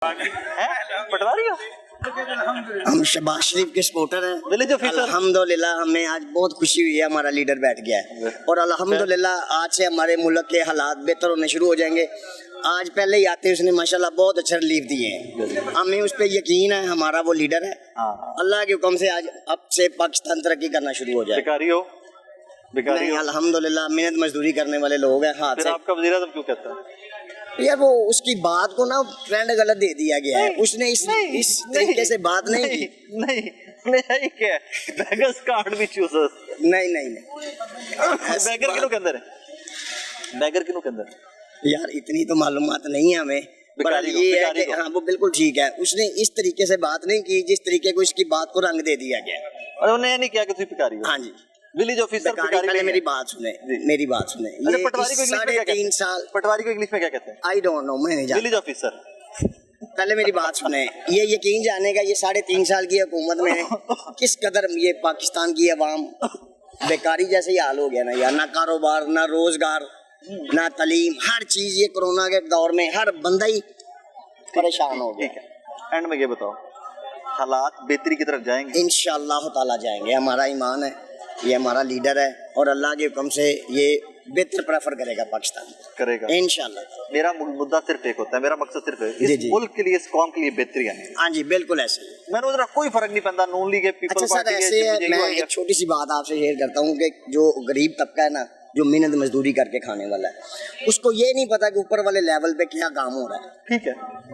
पटवारी हो? हम शहबाज शरीफ के सपोर्टर हैं। Village officer? अल्हम्दुलिल्लाह हमें आज बहुत खुशी हुई है, हमारा लीडर बैठ गया है और अल्हम्दुलिल्लाह आज से हमारे मुल्क के हालात बेहतर होने शुरू हो जाएंगे। आज पहले ही आते उसने माशाल्लाह बहुत अच्छा रिलीफ दिए हैं, हमें उस पर यकीन है, हमारा वो लीडर है। अल्लाह के हुक्म से आज अब से पाकिस्तान तरक्की करना शुरू हो जाए। भिखारी हो? भिखारी हो? अल्हम्दुलिल्लाह मेहनत मजदूरी करने वाले लोग हैं। हाथ फिर से आपका वज़ीर आज़म क्यों कहता है? यार वो उसकी बात को ना ट्रेंड गलत दे दिया गया है, उसने इस तरीके से बात नहीं की। नहीं क्या beggars can't be choosers। नहीं beggar किन्हों के अंदर है? beggar किन्हों के अंदर है? यार इतनी तो मालूमात नहीं है हमें, पर ये है कि हाँ वो बिल्कुल ठीक है, उसने इस तरीके से बात नहीं की जिस तरीके को इसकी बात को रंग दे दिया गया। और उन्होंने ये नहीं किया कि तुम भिखारी हो? हाँ जी, विलेज ऑफिसर भिखारी। पहले मेरी बात सुने, मेरी बात सुने। अच्छा, पटवारी को इंग्लिश में क्या कहते हैं? 3.5 साल पटवारी को इंग्लिश में क्या कहते हैं? आई डोंट नो, मैं नहीं जानता। Village officer. पहले मेरी बात सुने, ये यकीन जाने का ये 3.5 साल की हुकूमत में किस कदर ये पाकिस्तान की अवाम बेकारी जैसे ही हाल हो गया ना यार, ना कारोबार ना रोजगार ना तालीम, हर चीज ये कोरोना के दौर में हर बंदा ही परेशान हो गया। ठीक है, एंड में ये बताओ हालात बेहतरी की तरफ जाएंगे? इंशाअल्लाह ताला जाएंगे, हमारा ईमान है, ये हमारा लीडर है और अल्लाह के हुक्म से ये बेहतर प्रेफर करेगा पाकिस्तान करेगा इंशाअल्लाह। मेरा मुद्दा सिर्फ एक होता है, मेरा मकसद सिर्फ है इस मुल्क के लिए, इस कौम के लिए बेहतरी आनी है। हाँ जी बिल्कुल ऐसे ही। मैंने उधर कोई फर्क नहीं पड़ता, नून लीग है, पीपल्स पार्टी है। ऐसे है, मैं एक छोटी सी बात आपसे शेयर करता हूँ कि जो गरीब तबका है ना, जो मेहनत मजदूरी करके खाने वाला है, उसको ये नहीं पता कि ऊपर वाले लेवल पे क्या काम हो रहा है।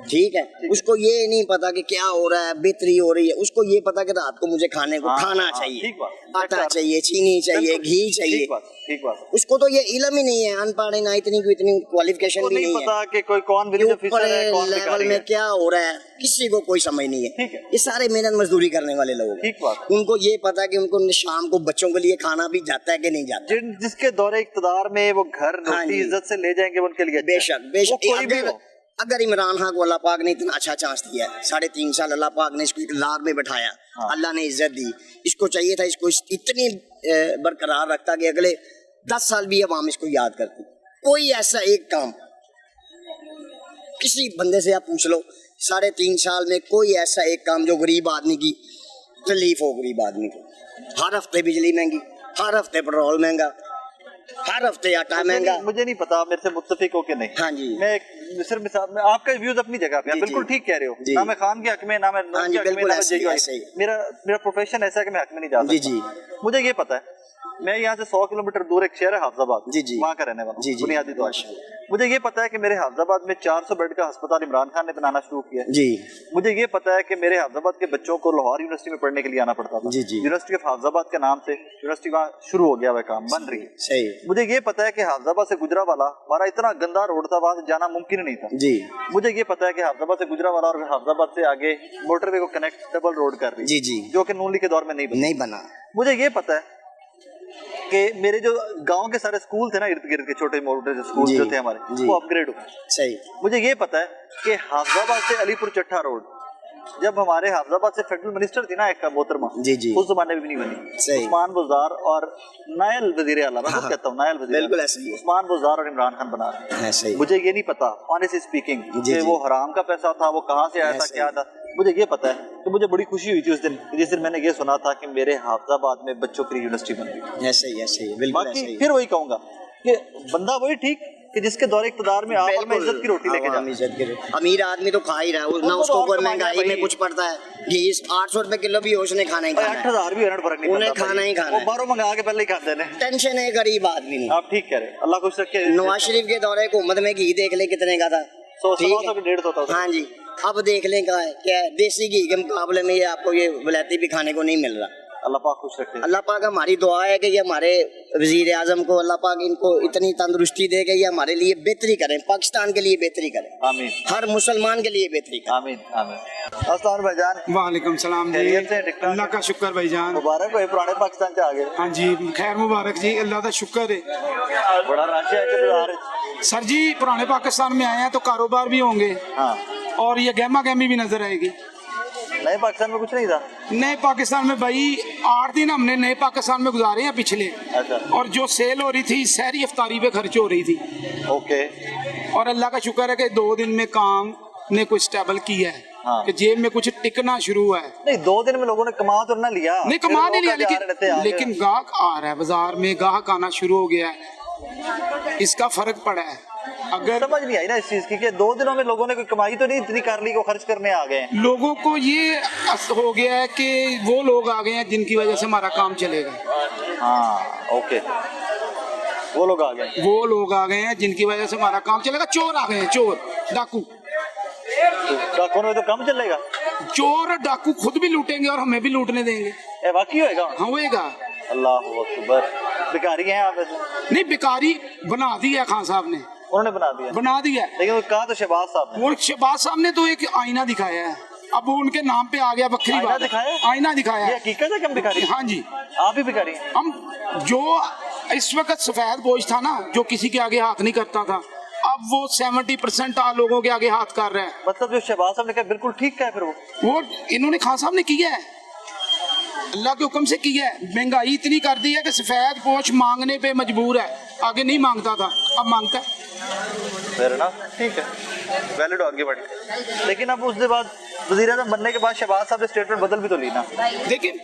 ठीक है, उसको ये नहीं पता कि क्या हो रहा है, बेहतरी हो रही है, उसको ये पता कि रात को मुझे खाने को खाना चाहिए, आटा चाहिए, चीनी चाहिए, घी चाहिए। ठीक बात। उसको तो ये इल्म ही नहीं है, अनपढ़ है ना, इतनी क्वालिफिकेशन भी नहीं पता कि कोई कौन विलेज ऑफिसर है, कौन लेवल में क्या हो रहा है, किसी को कोई समझ नहीं है। ये सारे मेहनत मजदूरी करने वाले लोग हैं, उनको ये पता है कि उनको शाम को बच्चों के लिए खाना भी जाता है कि नहीं जाता। जिसके दौरे इख्तिदार में वो घर रोटी इज्जत से ले जाएंगे उनके लिए बेशक अगर इमरान खान को अल्लाह पाक ने इतना अच्छा चांस दिया है, 3.5 साल अल्लाह पाक ने इसको इक़्तिदार में बैठाया, अल्लाह ने इज्जत दी, इसको चाहिए था इसको इतनी बरकरार रखता कि अगले 10 साल भी अवाम इसको याद करती। कोई ऐसा एक काम किसी बंदे से आप पूछ लो 3.5 साल में कोई ऐसा एक काम जो गरीब आदमी की तकलीफ हो, गरीब आदमी को। हर हफ्ते बिजली महंगी, हर हफ्ते पेट्रोल महंगा, हर हफ्ते आटा महंगा। मुझे नहीं पता मेरे से मुत्तफिक हो कि नहीं। हाँ जी, मैं सिर्फ मैं आपका व्यूज अपनी जगह पे बिल्कुल ठीक कह रहे हो, ना मैं खान के हक में, ना मैं नून के हक में, ना मैं मेरा प्रोफेशन ऐसा है कि मैं हक में नहीं जा सकता। मुझे ये पता है, मैं यहाँ से 100 किलोमीटर दूर एक शहर है हाफिजाबाद, वहाँ का रहने वाला बुनियादी तौर पर। मुझे ये पता है कि मेरे हाफिजाबाद में 400 बेड का अस्पताल इमरान खान ने बनाना शुरू किया जी। मुझे ये पता है कि मेरे हाफिजाबाद के बच्चों को लाहौर यूनिवर्सिटी में पढ़ने के लिए आना पड़ता था। यूनिवर्सिटी ऑफ हाफिजाबाद के नाम से यूनिवर्सिटी वहाँ शुरू हो गया, वह काम बन रही है। सही। मुझे ये पता है कि हाफिजाबाद से गुजरावाला हमारा इतना गंदा रोड था, वहाँ से जाना मुमकिन नहीं था जी। मुझे ये पता है कि हाफिजाबाद से गुजरावाला और हाफिजाबाद से आगे मोटरवे को कनेक्ट डबल रोड कर रही है, जो कि नून लीग के दौर में नहीं बना। मुझे ये पता है कि मेरे जो गांव के सारे स्कूल थे ना, इर्द गिर्द के छोटे मोटे स्कूल जो थे हमारे, वो अपग्रेड हुए। सही। मुझे ये पता है कि हाफिजाबाद से अलीपुर चट्टा रोड, जब हमारे हाफिजाबाद से फेडरल मिनिस्टर थी ना एक मोहतरमा, उस जमाने में भी नहीं बनी। उस्मान बुज़दार और नायल वजीर आला, मैं खुद कहता हूँ नायल वजीर, बिल्कुल ऐसे ही उस्मान बुज़दार और इमरान खान बना रहे। मुझे ये नहीं पता ऑनेस्टली स्पीकिंग कि वो हराम का पैसा था, वो कहाँ से आया था, क्या था। मुझे ये पता है कि मुझे बड़ी खुशी हुई थी उस दिन जिस दिन मैंने ये सुना था कि मेरे हाफिजाबाद में बच्चों की यूनिवर्सिटी बन रही। ऐसे ही बिल्कुल ऐसे ही। फिर वही कहूंगा कि बंदा वही ठीक कि जिसके दौरे इख्तिदार में आप और मैं इज्जत की रोटी लेके जाए। अमीर आदमी तो खा ही रहा है ना, उसको कोई महंगाई में कुछ पड़ता है, घी 800 रुपए किलो भी उसने खाना ही खाना, 8000 भी फर्क नहीं, उन्हें खाना ही खाना, बाहरों मंगा के पहले ही खाते हैं। टेंशन है गरीब आदमी नहीं। आप ठीक कह रहे हैं, अल्लाह खुश रखे। नवाज शरीफ के दौरे हुकूमत में घी देख ले कितने का था, 100-150 था। हाँ जी, अब देख लें क्या है, देसी घी के मुकाबले में ये आपको ये वलैती भी खाने को नहीं मिल रहा। अल्लाह पाक खुश रखे। अल्लाह पाक हमारी दुआ है कि ये हमारे वजीर आजम को अल्लाह पाक इनको इतनी तंदुरुस्ती दे कि ये हमारे लिए बेहतरी करें, पाकिस्तान के लिए बेहतरी करें, आमीन। हर मुसलमान के लिए बेहतरी करें, आमीन आमीन। अस्सलाम भाईजान। वालेकुम सलाम जी, अल्लाह का शुक्र भाईजान, मुबारक हो पुराने पाकिस्तान से आ गए। हाँ जी खैर मुबारक जी, अल्लाह का शुक्र है। बड़ा रश है सर जी, पुराने पाकिस्तान में आए हैं तो कारोबार भी होंगे और ये गहमा गहमी भी नजर आएगी। नए पाकिस्तान में कुछ नहीं था। नए पाकिस्तान में भाई 8 दिन हमने नए पाकिस्तान में गुजारे हैं पिछले। अच्छा। और जो सेल हो रही थी सहरी इफ्तारी पे खर्च हो रही थी। ओके। और अल्लाह का शुक्र है कि 2 दिन में काम ने कोई स्टेबल किया है हाँ। कि जेब में कुछ टिकना शुरू हुआ है। नहीं 2 दिन में लोगों ने कमा तो ना लिया, नहीं कमा नहीं लिया, लेकिन लेकिन गाहक आ रहा है, बाजार में गाहक आना शुरू हो गया है, इसका फर्क पड़ा है। अगर समझ नहीं आई ना इस चीज की कि 2 दिनों में लोगों ने कोई कमाई तो नहीं इतनी कर ली को खर्च करने आ गए हैं। लोगों को ये हो गया है कि वो लोग आ गए हैं जिनकी वजह से हमारा काम चलेगा। हाँ ओके, वो लोग आ गए, वो लोग आ गए हैं जिनकी वजह से हमारा काम चलेगा। चोर आ गए हैं, चोर डाकू। डाकुओं में तो कम चलेगा। चोर और डाकू खुद भी लूटेंगे और हमें भी लूटने देंगे। ए वाकई होएगा? हाँ होएगा। अल्लाह अकबर। भिखारी हैं आप वैसे? नहीं भिखारी बना दिया खान साहब ने, उन्होंने बना दिया, लेकिन वो कहा तो शहबाज साहब ने। वो शहबाज साहब ने तो एक आईना दिखाया है, अब वो उनके नाम पे आ गया, बकरी आईना बात है। दिखाया? आईना दिखाया ये है। हकीकत है कि हम भिखारी हैं? हाँ जी, आप भी भिखारी हैं? हम जो इस वक्त सफेद बोझ था ना, जो किसी के आगे हाथ नहीं करता था, अब वो 70% लोगों के आगे हाथ कर रहे हैं। मतलब जो शहबाज साहब ने कहा बिल्कुल ठीक है, फिर वो इन्होंने खान साहब ने किया है, अल्लाह के हुक्म से किया है। महंगाई इतनी कर दी है कि सफेद पोश मांगने पे मजबूर है, आगे नहीं मांगता था अब मांगता है। फिर ना ठीक है, वैलिड आगे बढ़। लेकिन अब उसके बाद वज़ीर-ए-आज़म बनने के बाद शहबाज साहब ने स्टेटमेंट बदल भी तो ली ना। देखिए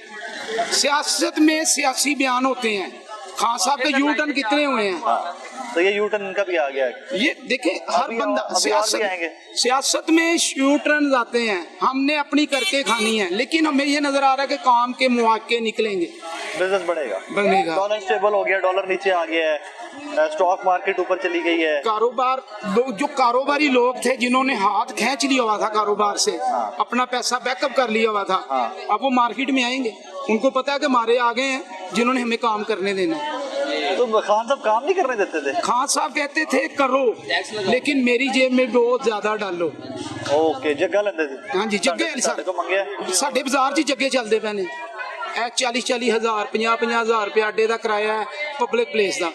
सियासत में सियासी बयान होते हैं, खान साहब के यू टर्न कितने हुए हैं। हाँ, तो ये यू टर्न इनका भी आ गया है। ये देखे हर अभी बंदा और भी आएंगे। सियासत में यू टर्न आते हैं, हमने अपनी करके खानी है, लेकिन हमें ये नजर आ रहा है कि काम के मौके निकलेंगे, बिजनेस बढ़ेगा। बढ़ेगा। डॉलर स्टेबल हो गया, डॉलर नीचे आ गया है, स्टॉक मार्केट ऊपर चली गई है। कारोबार जो कारोबारी लोग थे जिन्होंने हाथ खींच लिया हुआ था कारोबार से, अपना पैसा बैकअप कर लिया हुआ था, अब वो मार्केट में आएंगे। उनको पता है कि हमारे आगे हैं जिन्होंने हमें काम करने देना है। तो खान साहब काम नहीं करने देते थे? खान साहब कहते थे करो, लेकिन मेरी जेब में बहुत ज्यादा डालो। ओके, जगह लेते थे? हाँ जी, जगह साढ़े को मंगे साढ़े बाजार च जगह चलते पे ने। 40-40 हज़ार 50-50 हज़ार रुपया अड्डे का किराया है, पब्लिक प्लेस का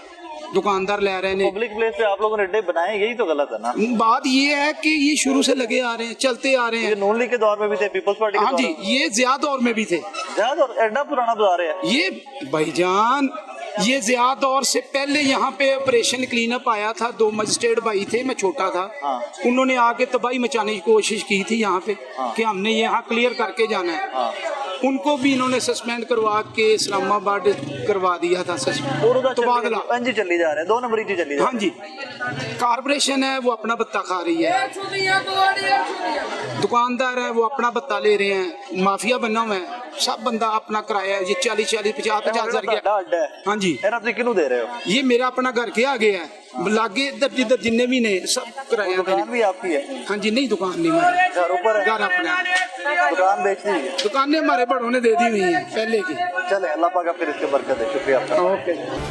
दुकानदार ले रहे हैं। पब्लिक प्लेस पे आप लोगों ने अड्डे बनाए, यही तो गलत है ना। बात ये है कि ये शुरू से लगे आ रहे हैं, चलते आ रहे हैं। ये नून लीग के दौर में भी थे, पीपल्स पार्टी के हाँ दौर जी, ये ज़िया दौर में भी थे। ज़िया दौर एडा पुराना बाजार है ये भाईजान, ये ज़िया दौर से पहले यहाँ पे ऑपरेशन क्लीनअप आया था। 2 मजिस्ट्रेट भाई थे, मैं छोटा था। हाँ। उन्होंने आके तबाही मचाने की कोशिश की थी यहाँ पे, हाँ। कि हमने यहाँ क्लियर करके जाना है। हाँ। उनको भी इन्होंने सस्पेंड करवा के इस्लामाबाद करवा दिया था तबादला। जी चली जा रहे हैं, 2 नंबर जी चली जा हाँ जी, कारपोरेशन है वो अपना बत्ता खा रही है, दुकानदार है वो अपना बत्ता ले रहे हैं, माफिया बना हुआ है, सब बंदा अपना किराया है। ये 40-40 50-50 हज़ार अड्डा है। हाँ जी, आप किनू दे रहे हो? ये मेरा अपना घर के आगे है, लागे इधर जिधर जिन्ने भी ने सब किराया। दुकान भी आपकी है? हाँ जी, नहीं दुकान नहीं हमारी, घर ऊपर है, घर अपना है। दुकान बेचनी है? दुकानें हमारे बड़ों ने दे दी हुई हैं पहले की। चले, अल्लाह पाक फिर इसके बरकत दे। शुक्रिया आपका। ओके।